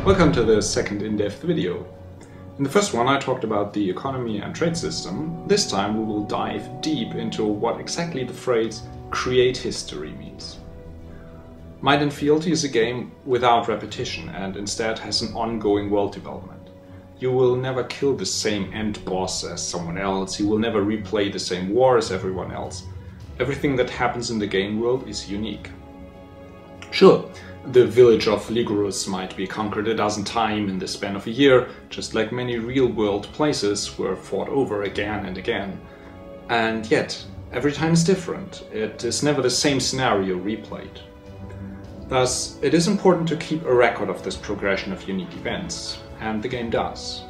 Welcome to the second in-depth video. In the first one I talked about the economy and trade system. This time we will dive deep into what exactly the phrase "create history" means. Might & Fealty is a game without repetition and instead has an ongoing world development. You will never kill the same end boss as someone else, you will never replay the same war as everyone else. Everything that happens in the game world is unique. Sure, the village of Ligurus might be conquered a dozen times in the span of a year, just like many real-world places were fought over again and again. And yet, every time is different. It is never the same scenario replayed. Thus, it is important to keep a record of this progression of unique events, and the game does.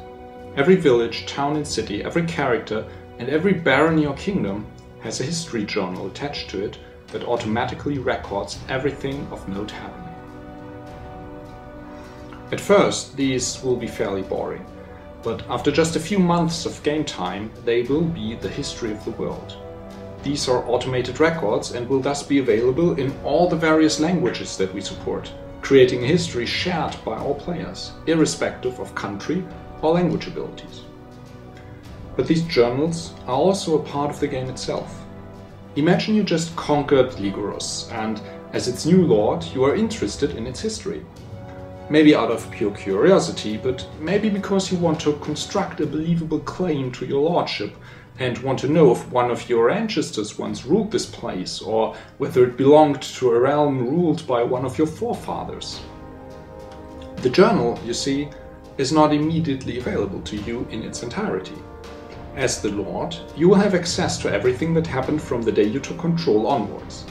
Every village, town and city, every character, and every barony or kingdom has a history journal attached to it that automatically records everything of note happening. At first, these will be fairly boring, but after just a few months of game time, they will be the history of the world. These are automated records and will thus be available in all the various languages that we support, creating a history shared by all players, irrespective of country or language abilities. But these journals are also a part of the game itself. Imagine you just conquered Ligurus, and as its new lord, you are interested in its history. Maybe out of pure curiosity, but maybe because you want to construct a believable claim to your lordship and want to know if one of your ancestors once ruled this place, or whether it belonged to a realm ruled by one of your forefathers. The journal, you see, is not immediately available to you in its entirety. As the Lord, you will have access to everything that happened from the day you took control onwards.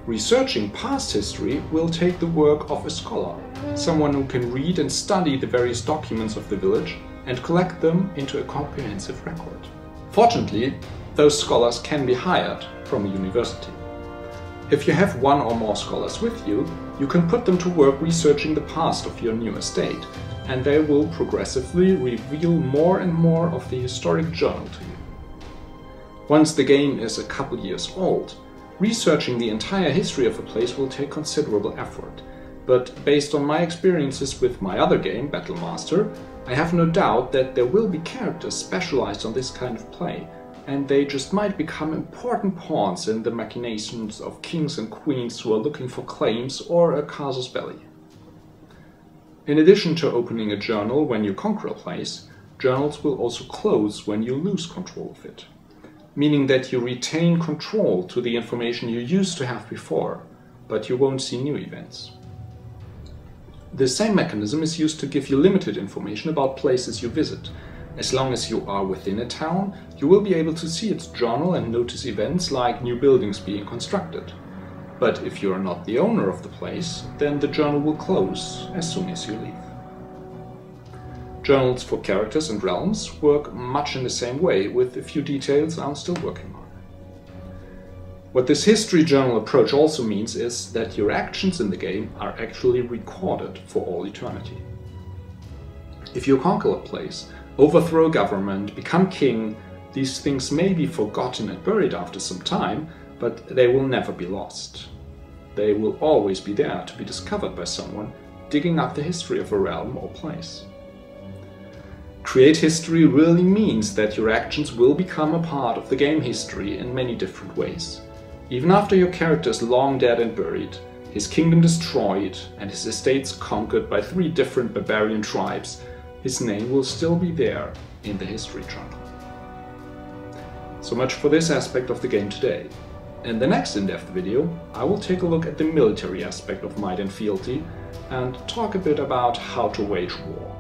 Researching past history will take the work of a scholar, someone who can read and study the various documents of the village and collect them into a comprehensive record. Fortunately, those scholars can be hired from a university. If you have one or more scholars with you, you can put them to work researching the past of your new estate, and they will progressively reveal more and more of the historic journal to you. Once the game is a couple years old, researching the entire history of a place will take considerable effort, but based on my experiences with my other game, Battle Master, I have no doubt that there will be characters specialized on this kind of play, and they just might become important pawns in the machinations of kings and queens who are looking for claims or a casus belli. In addition to opening a journal when you conquer a place, journals will also close when you lose control of it, meaning that you retain control to the information you used to have before, but you won't see new events. The same mechanism is used to give you limited information about places you visit. As long as you are within a town, you will be able to see its journal and notice events like new buildings being constructed. But if you are not the owner of the place, then the journal will close as soon as you leave. Journals for characters and realms work much in the same way, with a few details I'm still working on. What this history journal approach also means is that your actions in the game are actually recorded for all eternity. If you conquer a place, overthrow a government, become king, these things may be forgotten and buried after some time, but they will never be lost. They will always be there to be discovered by someone digging up the history of a realm or place. Create history really means that your actions will become a part of the game history in many different ways. Even after your character is long dead and buried, his kingdom destroyed, and his estates conquered by 3 different barbarian tribes, his name will still be there in the history journal. So much for this aspect of the game today. In the next in-depth video, I will take a look at the military aspect of Might & Fealty and talk a bit about how to wage war.